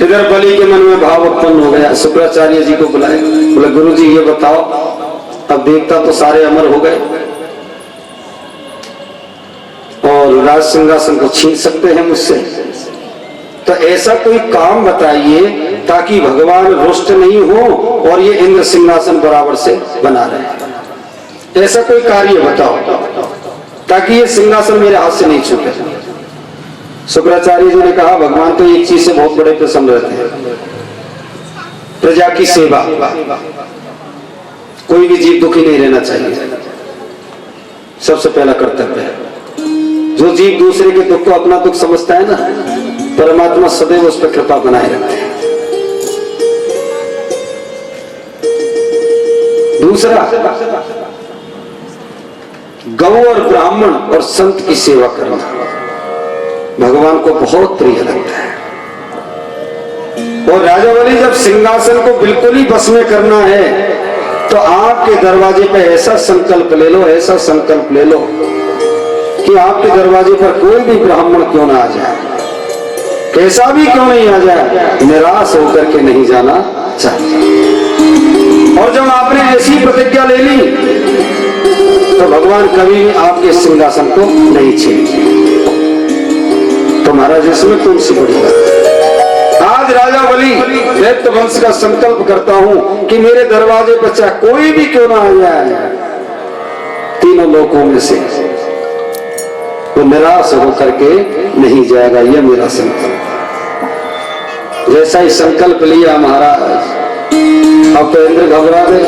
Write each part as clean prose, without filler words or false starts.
इधर बलि के मन में भाव उत्पन्न हो गया। शुक्राचार्य जी को बुलाए, बोले गुरु जी ये बताओ, अब देवता तो सारे अमर हो गए और राज सिंहासन को छीन सकते हैं मुझसे, तो ऐसा कोई काम बताइए ताकि भगवान रुष्ट नहीं हो और ये इंद्र सिंहासन बराबर से बना रहे। ऐसा कोई कार्य बताओ ताकि ये सिंहासन मेरे हाथ से नहीं छूटे। शुक्राचार्य जी ने कहा भगवान तो एक चीज से बहुत बड़े प्रसन्न रहते हैं, प्रजा की सेवा। कोई भी जीव दुखी नहीं रहना चाहिए, सबसे पहला कर्तव्य है। जो जीव दूसरे के दुख को अपना दुख समझता है ना, परमात्मा सदैव उस पर कृपा बनाए रखते हैं। दूसरा, गौ और ब्राह्मण और संत की सेवा करना भगवान को बहुत प्रिय लगता है। और राजा बलि जब सिंहासन को बिल्कुल ही बस में करना है तो आपके दरवाजे पे ऐसा संकल्प ले लो, ऐसा संकल्प ले लो कि आपके दरवाजे पर कोई भी ब्राह्मण क्यों ना आ जाए, कैसा भी क्यों नहीं आ जाए, निराश होकर के नहीं जाना चाहिए। और जब आपने ऐसी प्रतिज्ञा ले ली तो भगवान कभी भी आपके सिंहासन को नहीं छीनेंगे। तो महाराज इसमें कौन सी बड़ी बात। आज राजा बलि दैत्य वंश का संकल्प करता हूं कि मेरे दरवाजे पर चाहे कोई भी क्यों ना आ जाए, तीनों लोकों में से वो निराश होकर के नहीं जाएगा। यह मेरा संकल्प। जैसा ही संकल्प लिया महाराज, अब तो इंद्र घबरा गए,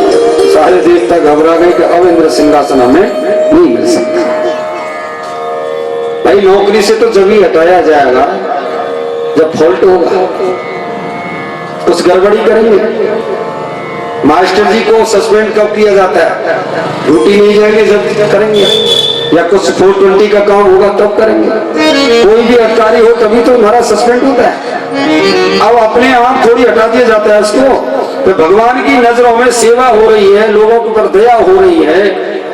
सारे देवता घबरा गए कि अब इंद्र सिंहासन हमें नहीं मिल सकता। भाई नौकरी से तो जब ही हटाया जाएगा जब फॉल्ट होगा, कुछ गड़बड़ी करेंगे। मास्टर जी को सस्पेंड कब किया जाता है, ड्यूटी नहीं जाएंगे जब करेंगे, या कुछ 420 का काम होगा तब करेंगे। कोई भी अधिकारी हो तभी तो हमारा सस्पेंड होता है। अब अपने आप थोड़ी हटा दिया जाता है उसको। तो भगवान की नजरों में सेवा हो रही है, लोगों के ऊपर दया हो रही है,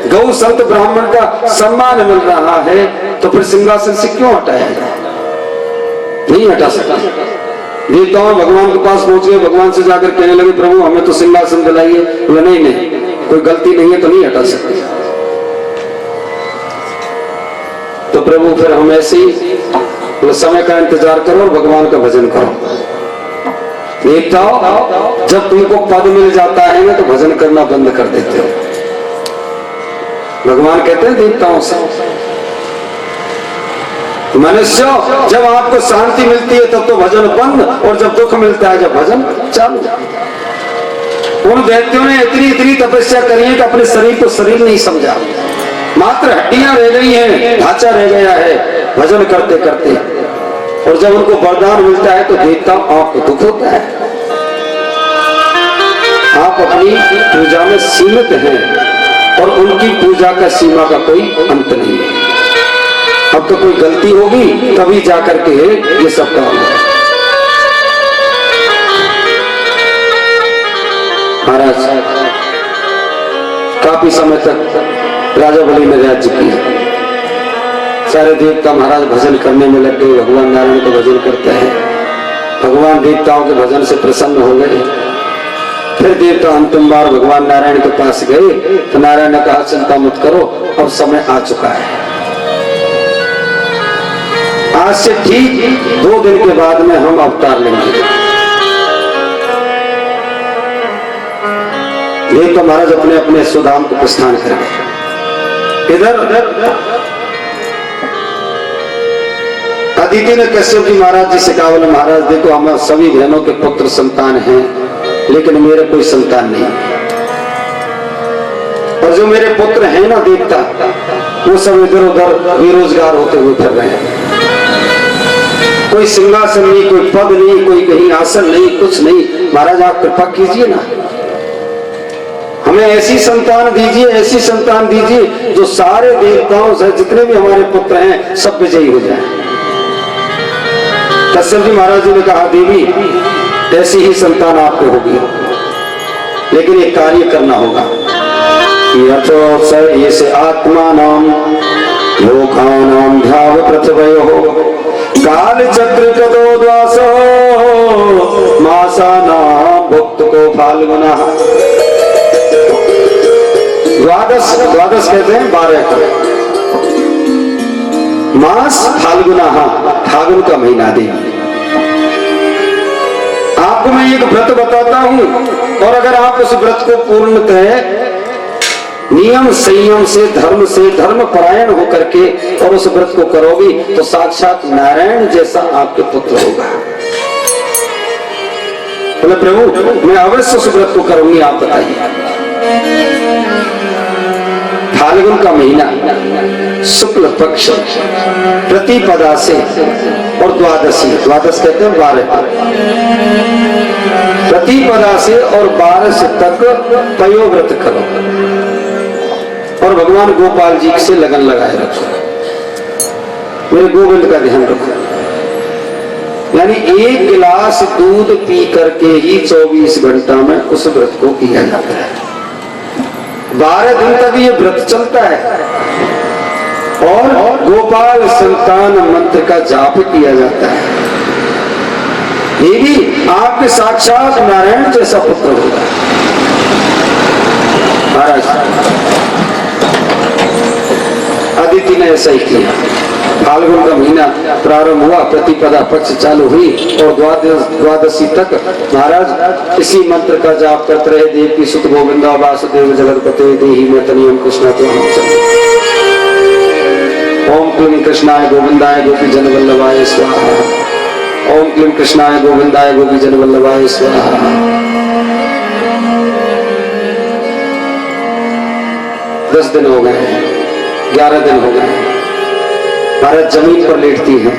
गौ संत ब्राह्मण का सम्मान मिल रहा है, तो फिर सिंहासन से क्यों हटाया जाए? नहीं हटा सकता। देवताओं भगवान के पास पहुंच गए, भगवान से जाकर कहने लगे प्रभु हमें तो सिंहासन दिलाइए। बोले नहीं नहीं, कोई गलती नहीं है तो नहीं हटा सकते। तो प्रभु फिर हम ऐसे ही समय का इंतजार करो और भगवान का भजन करो। देवताओं जब तुमको पद मिल जाता है ना तो भजन करना बंद कर देते हो। भगवान कहते हैं देवताओं से, मनुष्य जब आपको शांति मिलती है तब तो भजन बंद, और जब दुख मिलता है जब भजन चालू। उन दैत्यों ने इतनी तपस्या करी है कि अपने शरीर को शरीर नहीं समझा, मात्र हड्डियां रह गई हैं, ढांचा रह गया है भजन करते करते। और जब उनको वरदान मिलता है तो देवताओं आपको दुख होता है। आप अपनी पूजा में सीमित हैं और उनकी पूजा का सीमा का कोई अंत नहीं है। अब तो कोई गलती होगी तभी जाकर के ये सब काम है। महाराज काफी समय तक राजा बलि ने राज्य किया। सारे देवता महाराज भजन करने में लग गए, भगवान नारायण को भजन करते हैं। भगवान देवताओं के भजन से प्रसन्न हो गए। फिर देवता अंतिम बार भगवान नारायण के पास गए तो नारायण ने कहा चिंता मत करो, अब समय आ चुका है। आज से ठीक 2 दिन के बाद में हम अवतार लेंगे। देवता महाराज अपने अपने सुधाम को प्रस्थान कर गए। इधर अदिति ने कश्यप जी महाराज जी से कहा, बोले महाराज देखो हम सभी बहनों के पुत्र संतान हैं, लेकिन मेरे कोई संतान नहीं, और जो मेरे पुत्र हैं ना देवता, वो सब इधर उधर बेरोजगार होते हुए फिर रहे हैं। कोई सिंहासन नहीं, कोई पद नहीं, कोई कहीं आसन नहीं, कुछ नहीं। महाराज आप कृपा कीजिए ना, हमें ऐसी संतान दीजिए, ऐसी संतान दीजिए जो सारे देवताओं से जितने भी हमारे पुत्र हैं सब विजयी हो जाए। कश्यप जी महाराज जी ने कहा देवी ऐसी ही संतान आपको होगी, लेकिन एक कार्य करना होगा। यथोत्सर्येष आत्मानां लोकानां ध्याव पृथ्वयोः काल चक्र कदो द्वासो मासानां भुक्तो फाल्गुनः। द्वादश कहते हैं 12 को। मास फाल्गुनः, फाल्गुन का महीना देवी। आपको मैं एक व्रत बताता हूं और अगर आप उस व्रत को पूर्णतः नियम संयम से धर्म परायण होकर के और उस व्रत को करोगी तो साक्षात नारायण जैसा आपके पुत्र होगा। बोले प्रभु मैं अवश्य उस व्रत को करूंगी, आप बताइए। फाल्गुन का महीना शुक्ल पक्ष प्रतिपदा से और द्वादशी, द्वादश कहते हैं 12, प्रतिपदा से और 12 तक पयोव्रत करो और भगवान गोपाल जी से लगन लगाए रखो, मेरे गोविंद का ध्यान रखो। यानी 1 गिलास दूध पी करके ही 24 घंटा में उस व्रत को किया जाता है। 12 दिन तक ये व्रत चलता है और गोपाल संतान मंत्र का जाप किया जाता है। ये भी आपके साक्षात नारायण जैसा पुत्र होगा। महाराज अदिति ने ऐसा ही किया। फाल्गुन का महीना प्रारंभ हुआ, प्रतिपदा पक्ष चालू हुई और द्वादशी तक महाराज इसी मंत्र का जाप करते रहे। देवकी सुत गोविंदा वासुदेव जगतपते देहि में तनियम कृष्णा तो हम चले। ओम क्लीं कृष्णाय गोविंदाय गोपी जन वल्लभाय स्वाहा। ओम क्लीं कृष्णाय गोविंदाय गोपी जन वल्लभाय स्वाहा। 10 दिन हो गए, 11 दिन हो गए। भारत जमीन पर लेटती है,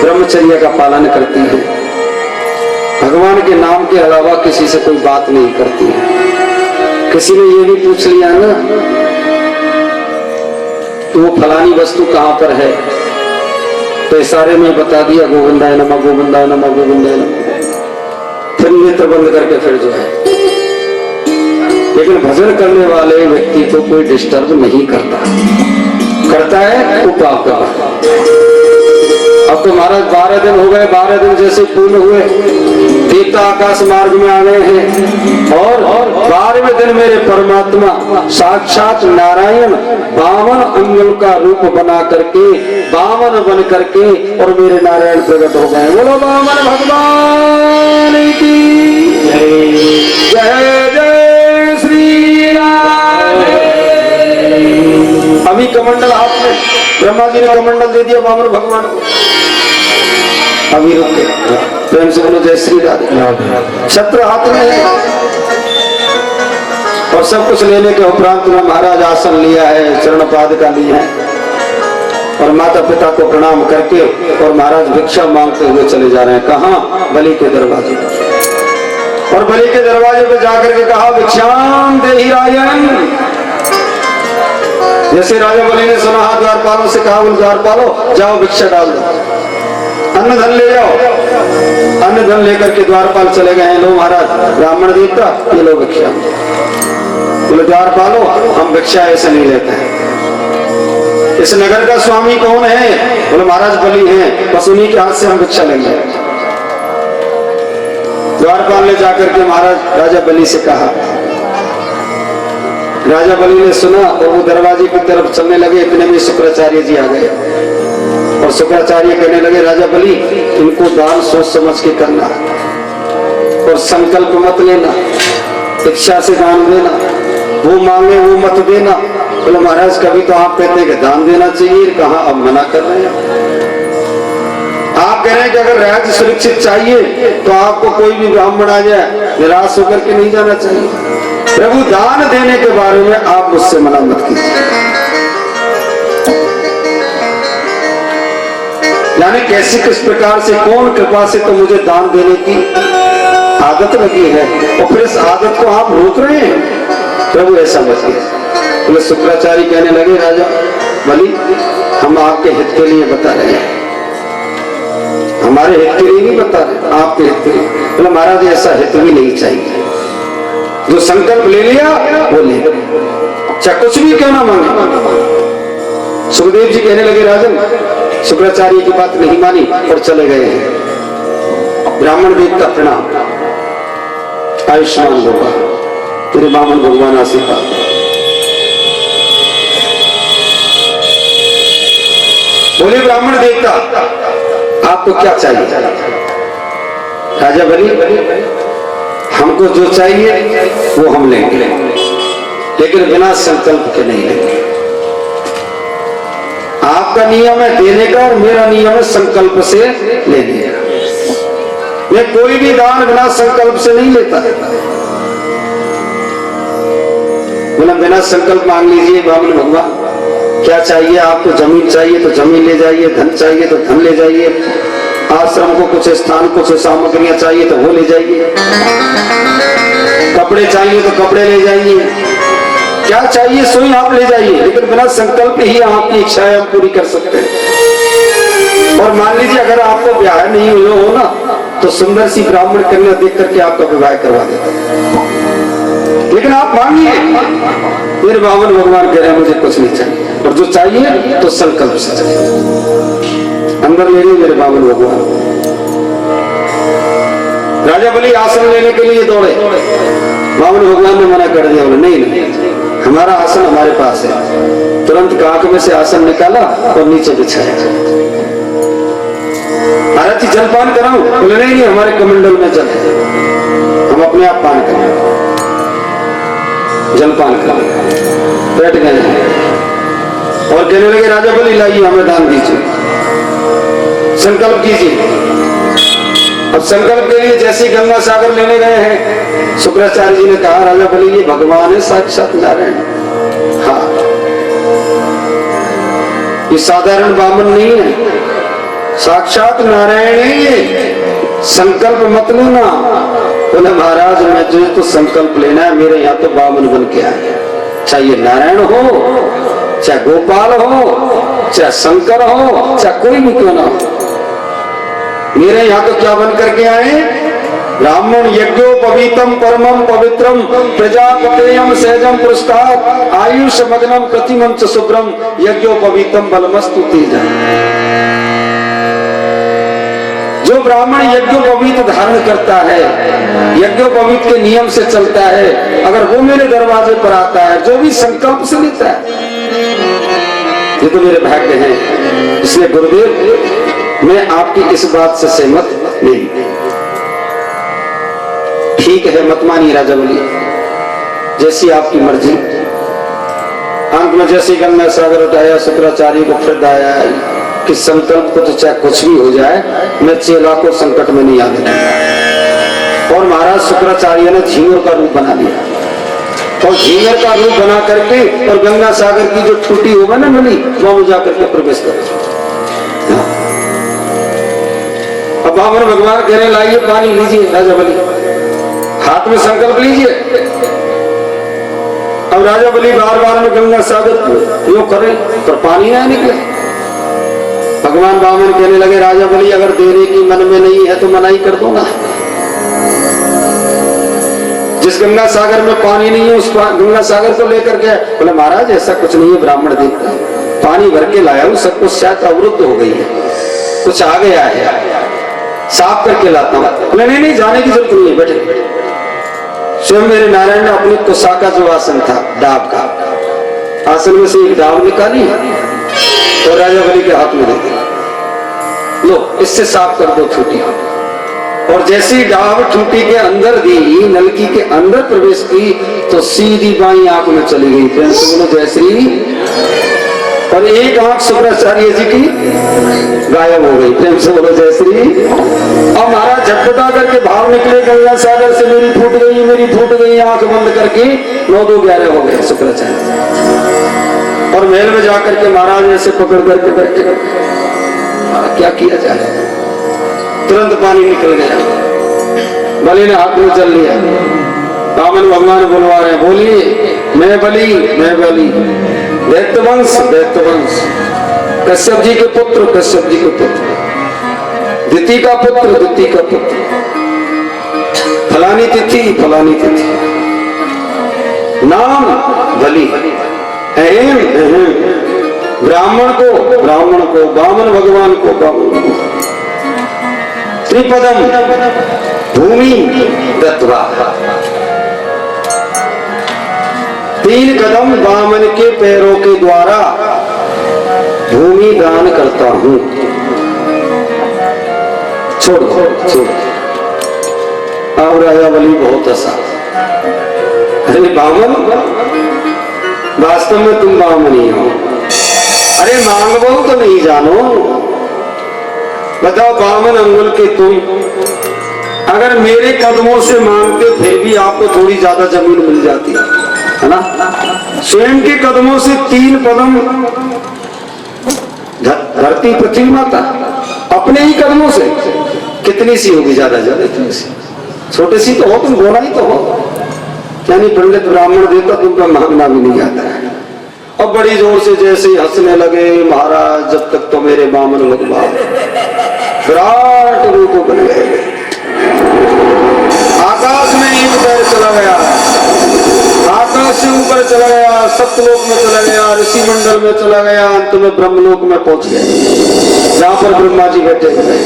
ब्रह्मचर्य का पालन करती है, भगवान के नाम के अलावा किसी से कोई बात नहीं करती है। किसी ने ये भी पूछ लिया ना तो वो फलानी वस्तु कहां पर है, तो इशारे में बता दिया गोविंदाय नमः गोविंदाय नमः गोविंदाय नमः। फिर नेत्र बंद करके फिर जो है, लेकिन भजन करने वाले व्यक्ति को कोई डिस्टर्ब नहीं करता है वो पाप का। अब तो महाराज 12 दिन हो गए, 12 दिन जैसे पूर्ण हुए देवता आकाश मार्ग में आ गए हैं और 12वें दिन मेरे परमात्मा साक्षात नारायण 52 अंगों का रूप बना करके 52 बन करके और मेरे नारायण प्रकट हो गए। बोलो वामन भगवान की जय जय श्री राम। अभी कमंडल हाथ में, ब्रह्मा जी ने कमंडल दे दिया वामन भगवान को। अभी रुक गए, प्रेम से बोलो जय श्री राधे। छत्र हाथ में है और सब कुछ लेने के उपरांत में महाराज आसन लिया है, चरण पाद का लिया है और माता पिता को प्रणाम करके और महाराज भिक्षा मांगते हुए चले जा रहे हैं। कहाँ? बलि के दरवाजे पर। और बलि के दरवाजे पर जाकर के कहा भिक्षाम देहि राजन। जैसे राजा बलि ने सुना, द्वारपालों से कहा, द्वारपालो जाओ भिक्षा डाल दो, अन्न धन ले जाओ। अन्न धन लेकर के द्वारपाल चले गए हैं। लो महाराज ब्राह्मण देवता, ये लो भिक्षा। बोले द्वारपालो हम भिक्षा ऐसे नहीं लेते हैं। इस नगर का स्वामी कौन है? बोले महाराज बलि हैं, बस उन्हीं के हाथ से हम भिक्षा लेंगे। द्वारपाल ने जाकर के महाराज राजा बलि से कहा। राजा बलि ने सुना और वो दरवाजे की तरफ चलने लगे। इतने में शुक्राचार्य जी आ गए और शुक्राचार्य कहने लगे, राजा बलि इनको दान सोच समझ के करना और संकल्प मत लेना, इच्छा से दान देना, वो मांगे वो मत देना। बोले महाराज कभी तो आप कहते हैं कि दान देना चाहिए, कहाँ अब मना कर रहे हैं। आप कह रहे हैं कि अगर राज्य सुरक्षित चाहिए तो आपको कोई भी ब्राह्मण आ जाए निराश होकर के नहीं जाना चाहिए। प्रभु दान देने के बारे में आप मुझसे मना मत कीजिए। यानी कैसे किस प्रकार से कौन कृपा से तो मुझे दान देने की आदत लगी है और फिर इस आदत को आप रोक रहे हैं। प्रभु ऐसा मत कीजिए। तो शुक्राचार्य कहने लगे, राजा बलि हम आपके हित के लिए बता रहे हैं, हमारे हित के लिए नहीं बता रहे, आपके हित के लिए। बोले महाराज ऐसा हित भी नहीं चाहिए, जो संकल्प ले लिया वो ले, चाहे कुछ भी क्यों ना मांगे। सुखदेव जी कहने लगे, राजन शुक्राचार्य की बात नहीं मानी और चले गए हैं। ब्राह्मण देवता प्रणाम। आयुष्मान होगा तेरे बामन भगवान आशीर्वाद। बोले ब्राह्मण देवता आपको क्या चाहिए? राजा बलि हमको जो चाहिए वो हम लेंगे, लेकिन बिना संकल्प के नहीं लेंगे। आपका नियम है देने का और मेरा नियम है संकल्प से लेने का। मैं कोई भी दान बिना संकल्प से नहीं लेता। बोला बिना संकल्प मांग लीजिए बामन भगवान, क्या चाहिए आपको? जमीन चाहिए तो जमीन ले जाइए, धन चाहिए तो धन ले जाइए, आश्रम को कुछ स्थान कुछ सामग्रियां चाहिए तो वो ले जाइए, कपड़े चाहिए तो कपड़े ले जाइए, क्या चाहिए सोई आप ले जाइए, लेकिन बिना संकल्प ही आपकी इच्छाएं हम पूरी कर सकते हैं। और मान लीजिए अगर आपको ब्याह नहीं हुआ हो ना, तो सुंदर सी ब्राह्मण कन्या देख करके आपका विवाह करवा देता है, लेकिन आप मांगिए। मेरे बामन भगवान कह रहे हैं मुझे कुछ नहीं चाहिए, और जो चाहिए तो संकल्प से चाहिए। अंदर ले लिए मेरे बामन भगवान। राजा बलि आसन लेने के लिए दौड़े, बामन भगवान ने मना कर दिया। बोले नहीं, हमारा आसन हमारे पास है। तुरंत कांख में से आसन निकाला और नीचे बिछाया। महाराज जी जलपान कराऊं? बोले नहीं, हमारे कमंडल में जल है, हम अपने आप पान करें। जलपान करें, बैठ गए और कहने लगे राजा बलि लाइए हमें दान दीजिए, संकल्प कीजिए। अब संकल्प के लिए जैसे गंगा सागर लेने गए हैं, शुक्राचार्य जी ने कहा राजा बलि ये भगवान है साक्षात नारायण। हाँ, ये साधारण बामन नहीं है, साक्षात नारायण है ये, संकल्प मत लेना। बोले महाराज मैं जो तो संकल्प लेना है, मेरे यहाँ तो बामन बन के आए, चाहे नारायण हो, चाहे गोपाल हो, चाहे शंकर हो, चाहे कोई भी क्यों ना हो, मेरे यहाँ तो क्या बन करके आए? ब्राह्मण यज्ञोपवीतम परमम पवित्रम प्रजापतेयम सहजम पुरस्कार आयुष मग्नम प्रतिमं च शुभ्रम यज्ञोपवीतम बलमस्तु तेजः। जो ब्राह्मण यज्ञोपवीत धारण करता है, यज्ञोपवीत के नियम से चलता है, अगर वो मेरे दरवाजे पर आता है, जो भी संकल्प से लेता है, ये तो मेरे भाग्य हैं। इसलिए गुरुदेव मैं आपकी इस बात से सहमत नहीं। ठीक है मत मानिए राजा बलि, जैसी आपकी मर्जी। अंत में जैसे गंगा सागर उठाया, शुक्राचार्य को फिर आया कि संकल्प को तो चाहे कुछ भी हो जाए, मैं चेला को संकट में नहीं आने दूंगा। और महाराज शुक्राचार्य ने झींगुर का रूप बना लिया, और झींगर का रूप बना करके और गंगा सागर की जो छुट्टी होगा ना नली, वहां जाकर के प्रवेश कर। अब बामन भगवान कह रहे लाइए पानी लीजिए, राजा बलि हाथ में संकल्प लीजिए। अब राजा बलि बार बार में गंगा सागर योग करे पर पानी ना निकले। भगवान बामन कहने लगे राजा बलि अगर देने की मन में नहीं है तो मनाही कर दो ना। जिस गंगा सागर में पानी नहीं है उस गंगा सागर को लेकर के बोले महाराज ऐसा कुछ नहीं है, ब्राह्मण देवता पानी भर के लाया हूं, सब कुछ शायद अवरुद्ध हो गई है, कुछ आ गया है, साफ करके लाता हूं। बोले नहीं जाने की जरूरत नहीं है, बैठे। स्वयं मेरे नारायण ने अपने कुशा का जो आसन था, डाब का आसन में से एक डाब निकाली और राजा बलि के हाथ में दे दी, लो इससे साफ कर दो छुट्टी। और जैसी डाब ठूटी के अंदर दी, नलकी के अंदर प्रवेश की तो सीधी बाई आंख में चली गई। प्रेम से बोलो जय श्री। और एक आंख शुक्राचार्य जी की गायब हो गई। प्रेम से बोलो जय श्री। अब महाराज झटपटा करके बाहर निकले गंगा सागर से, मेरी फूट गई आंख बंद करके 9-2-11 हो गए शुक्राचार्य। और महल में जाकर के महाराज ऐसे पकड़ करके बैठे, क्या किया जाए, तुरंत पानी निकल गया। बलि ने हाथ में जल लिया। बामन भगवान बुलवा रहे, बोलिए मैं बलि दैत्यवंश कश्यप जी के पुत्र, दिति का पुत्र, फलानी तिथि, नाम बलि, अहम ब्राह्मण को, बामन भगवान को, त्रिपदम भूमि दत्वा। 3 कदम वामन के पैरों के द्वारा भूमि दान करता हूं। छोड़ छोड़। अब राजा बलि बहुत हंसा। अरे बामन, वास्तव में तुम बामन ही हो। अरे मांगो तो नहीं जानो, बताओ बामन अंगुल के तुम अगर मेरे कदमों से मांगते फिर भी आपको थोड़ी ज्यादा जमीन मिल जाती है ना। स्वयं के कदमों से 3 कदम धरती पृथ्वी माता, अपने ही कदमों से कितनी सी होगी, ज्यादा ज्यादा इतनी सी, छोटी सी तो हो, तुम गोला ही तो हो। यानी पंडित ब्राह्मण देवता तुमको मांगना भी नहीं आता है। और बड़ी जोर से जैसे हंसने लगे, महाराज जब तक तो मेरे बामन लोग विराट रूप बन गए। आकाश में एक पैर चला गया, आकाश से ऊपर चला गया, सप्तलोक में चला गया, ऋषि मंडल में चला गया, अंत में ब्रह्मलोक में पहुंच गए, जहां पर ब्रह्मा जी बैठे हुए।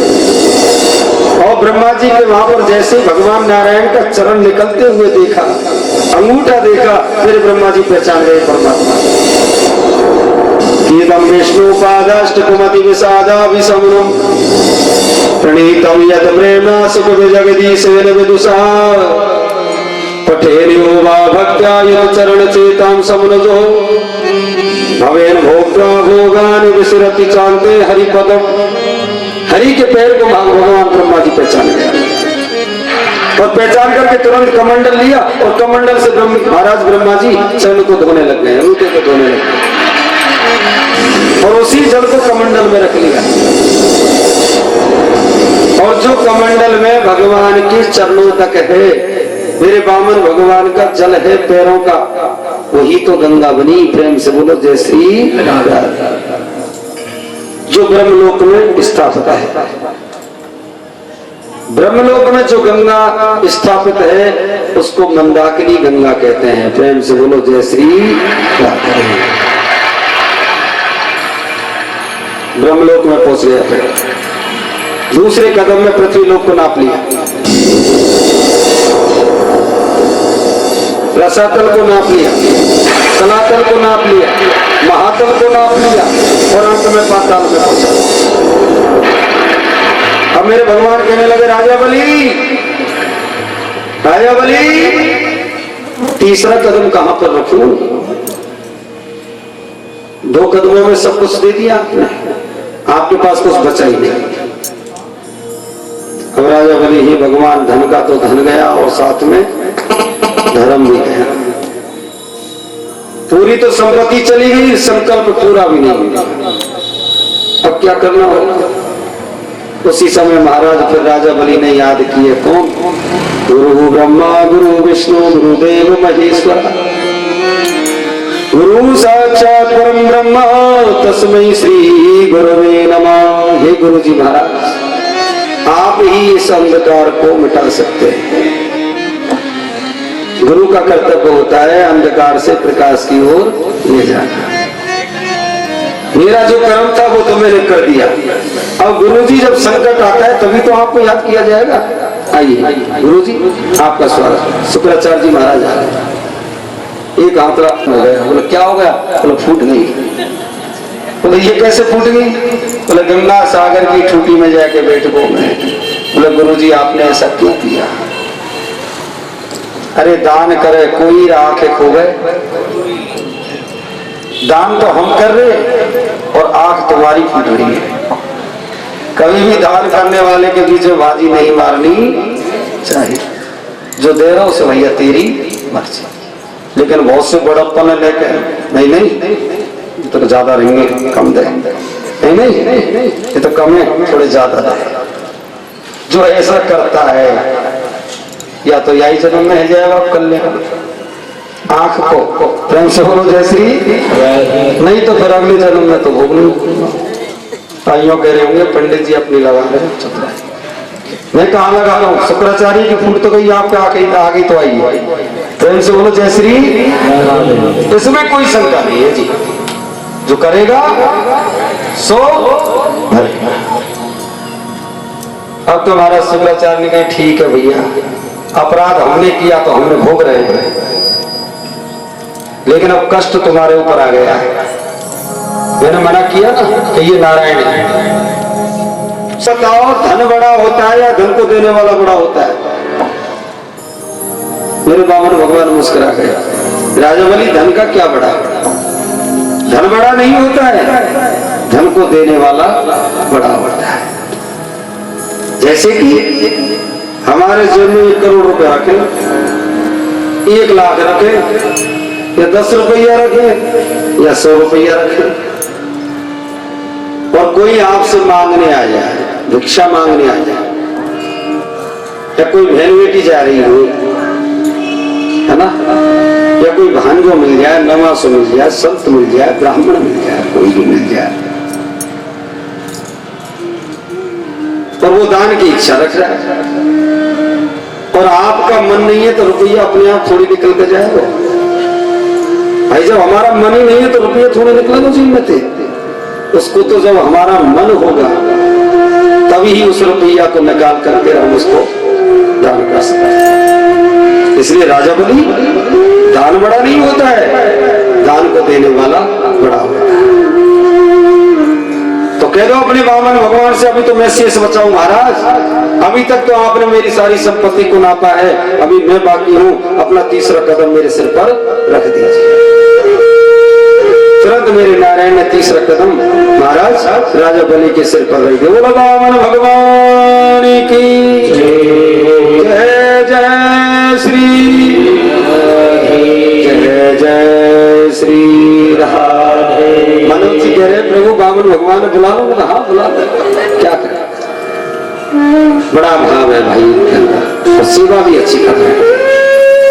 और ब्रह्मा जी के वहां पर जैसे भगवान नारायण का चरण निकलते हुए देखा, अंगूठा देखा, फिर ब्रह्मा जी पहचान गए परमात्मा। कीदम विष्णु पादाष्टकमति विषादा विषमनम प्रणीतम यद प्रेम सुख जगदीशेन विदुषा पठेर्यो वा भक्त्या यत् चरण चेतां समनजो भवेन भोक्त्वा भोगान विसरति चान्ते हरिपदम। हरि के पैर को भगवान ब्रह्मा जी पहचान गया और पहचान करके तुरंत कमंडल लिया और कमंडल से महाराज ब्रह्मा जी चरण को धोने लग गए, अंगूठे को धोने लग गए और उसी जल को कमंडल में रख लिया। और जो कमंडल में भगवान के चरणों तक है, मेरे बामन भगवान का जल है पैरों का, वही तो गंगा बनी। प्रेम से बोलो जय श्री राधा। जो ब्रह्मलोक में स्थापित है, ब्रह्मलोक में जो गंगा स्थापित है उसको मंदाकिनी गंगा कहते हैं। प्रेम से बोलो जय श्री राधा। ब्रह्मलोक में पहुंच गया, फिर दूसरे कदम में पृथ्वी लोक को नाप लिया, रसातल को नाप लिया, तलातल को नाप लिया, महातल को नाप लिया और अंत में पाताल में पहुंचा। अब मेरे भगवान कहने लगे, राजा बलि, राजा बलि, तीसरा कदम कहां पर रखूं? 2 कदमों में सब कुछ दे दिया आपने, आपके पास कुछ बचा ही नहीं। अब राजा बलि, ही भगवान, धन का तो धन गया और साथ में धर्म भी गया। पूरी तो संपत्ति चली गई, संकल्प पूरा भी नहीं हुआ। अब क्या करना होगा? उसी समय महाराज फिर राजा बलि ने याद किए, कौन? गुरु ब्रह्मा गुरु विष्णु गुरुदेव महेश्वर गुरु साक्षात परम ब्रह्म तस्मै श्री गुरुवे नमः। हे गुरु जी महाराज, आप ही इस अंधकार को मिटा सकते हैं। गुरु का कर्तव्य होता है अंधकार से प्रकाश की ओर ले जाना। मेरा जो कर्म था वो तो मैंने कर दिया। अब गुरु जी जब संकट आता है तभी तो आपको याद किया जाएगा। आइए गुरु जी, आपका स्वागत। शुक्राचार्य जी महाराज आ गए। एक आंकड़ा हो गया। बोले क्या हो गया? बोले फूट गई। बोले ये कैसे फूट गई? बोले गंगा सागर की ठूटी में जाके बैठ गो मैं। बोले गुरु जी आपने ऐसा क्यों किया? अरे दान करे कोई आंखें खो गए, दान तो हम कर रहे और आंख तुम्हारी फूट रही है। कभी भी दान करने वाले के बीच में बाजी नहीं मारनी चाहिए। जो दे रहा उसे भैया तेरी मर्जी, लेकिन बहुत से बड़प्पन लेके नहीं तो ज्यादा रहेंगे, कम दे, नहीं ये तो कम है, थोड़े ज्यादा दे। जो ऐसा करता है या तो यही जन्म में है जाएगा कल्याण। आंख को प्रेम से बोलो जय श्री, नहीं तो फिर अगले जन्म में तो भोग नहीं। ताइयों कह रहे होंगे पंडित जी अपनी लगा रहे हैं। मैं कहाँ लगा रहा हूँ? शुक्राचार्य की फूट तो गई, आपके आगे तो आई है। प्रेम से बोलो जय श्री। इसमें कोई शंका नहीं है जी, जो करेगा सो भरेगा। अब तो महाराज शुक्राचार्य ने कहा ठीक है भैया, अपराध हमने किया तो हमने भोग रहे हैं, लेकिन अब कष्ट तुम्हारे ऊपर आ गया है। मैंने मना किया ना कि ये नारायण है। बताओ धन बड़ा होता है या धन को देने वाला बड़ा होता है? मेरे बामन भगवान मुस्कुरा गए। राजा बलि धन का क्या बड़ा, धन बड़ा नहीं होता है, धन को देने वाला बड़ा होता है। जैसे कि हमारे जेब में 1 करोड़ रुपए रखे, 1 लाख रखे, या 10 रुपया रखे या 100 रुपया रखे, और कोई आपसे मांगने आ जाए, भिक्षा मांगने आ जाए, या कोई बहन बेटी जा रही हो, है ना, या कोई भांजो मिल जाए, नवासो मिल जाए, संत मिल जाए, ब्राह्मण मिल जाए, कोई भी मिल जाए, और वो दान की इच्छा रख रहा है, और आपका मन नहीं है तो रुपया अपने आप थोड़ी निकल के जाएगा भाई। जब हमारा मन ही नहीं है तो रुपया थोड़ी निकलेगा जिम्मत है। उसको तो जब हमारा मन होगा तभी ही उस रुपया को निकाल करके हम उसको दान कर सकते हैं। इसलिए राजा बलि दान बड़ा नहीं होता है, दान को देने वाला बड़ा होता है। तो कह दो अपने वामन भगवान से, अभी तो मैं शेष बचाऊं महाराज, अभी तक तो आपने मेरी सारी संपत्ति को नापा है, अभी मैं बाकी हूं, अपना तीसरा कदम मेरे सिर पर रख दीजिए। तुरंत मेरे नारायण ने तीसरा कदम महाराज राजा बलि के सिर पर रख दिया। बोलो वामन भगवान की जय जय श्री, जय जय श्री राधे। मनोज जी कह रहे प्रभु वामन भगवान ने बुला लो, हाँ बुला लो, क्या करें, बड़ा भाव है भाई इनके अंदर, और सेवा भी अच्छी कर रहे हैं,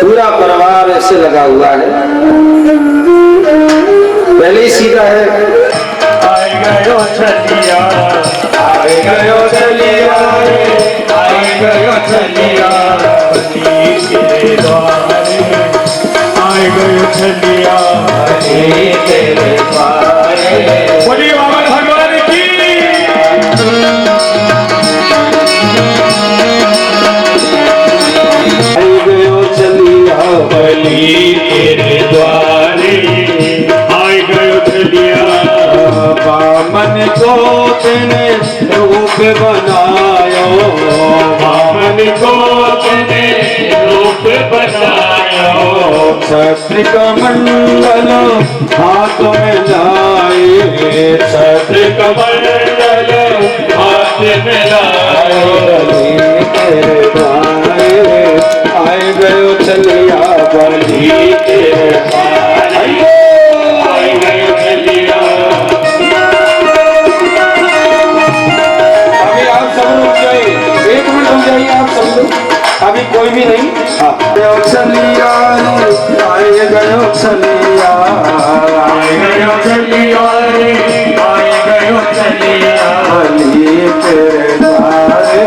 पूरा परिवार ऐसे लगा हुआ है, पहले ही सीधा है। आए गयो चलिया, आए गयो चलिया, आए गयो चलिया, तेरे द्वारे आए गयो चलिया, तेरे द्वारे। बोलिए वामन भगवान की। आए गयो चलिया बलि तेरे द्वारे, वामन को तेने रूप बनायो, वामन को तेने रूप बनायो, छत्र कमंडल हाथ में लाए, छत्र कमंडल हाथ में लाए, तेरे द्वारे आए गयो चलिया बलि तेरे द्वारे, आए गयो चलिया। आप सब लोग अभी कोई भी नहीं, चलिया आए गयो चलिया, आए गयो चलिया, आए गयो चलिया, बलि तेरे द्वारे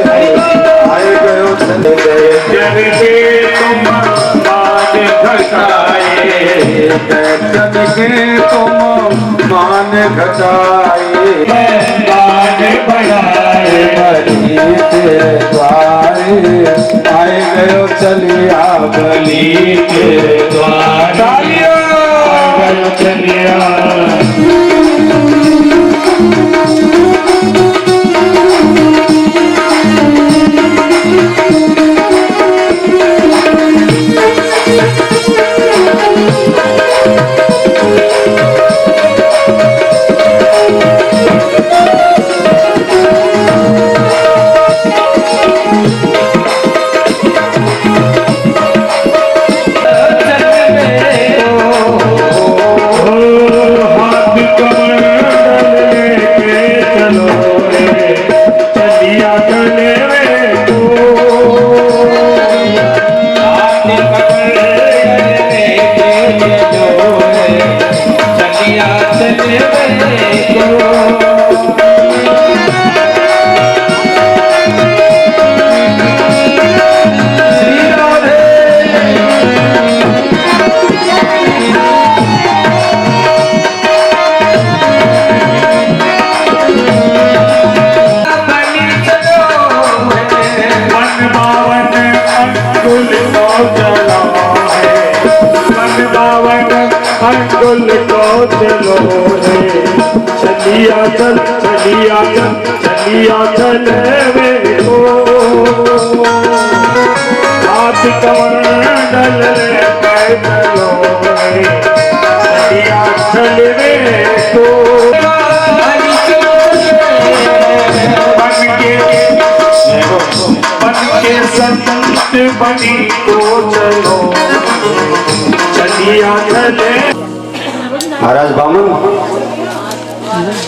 आए गयो चलिया। जन के तुम मान घटाए, जन के तुम मान घटाए, मान बढ़ाए, बलि तेरे द्वारे आए गयो चलिया, बलि तेरे द्वारे आए गयो चलिया। अंगुल को चलो है, मन बावन अंगुल को चलो है। चलिया चल चलिया चल चलिया चल वे को, हाथ कमंडल रे पैदलो है। चलिया चल वे को, बन के संत बनी को चलो, चलिया चले। महाराज बामन,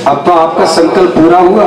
अब तो आपका संकल्प पूरा हुआ।